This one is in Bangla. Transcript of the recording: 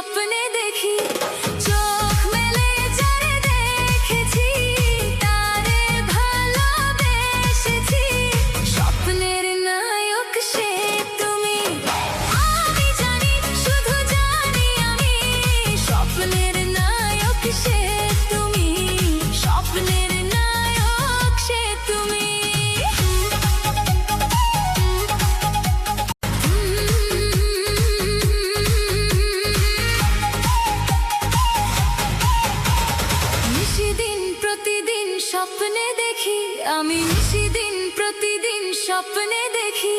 স্বপ্নে দেখি চোখ মেলে যারে দেখেছি তারে ভালোবেসেছি স্বপ্নের নায়ক সে তুমি আমি জানি শুধু জানি আমি স্বপ্নের নায়ক সে তুমি স্বপ্নের নায়ক সে তুমি প্রতিদিন স্বপ্নে দেখি আমি নিশিদিন প্রতিদিন স্বপ্নে দেখি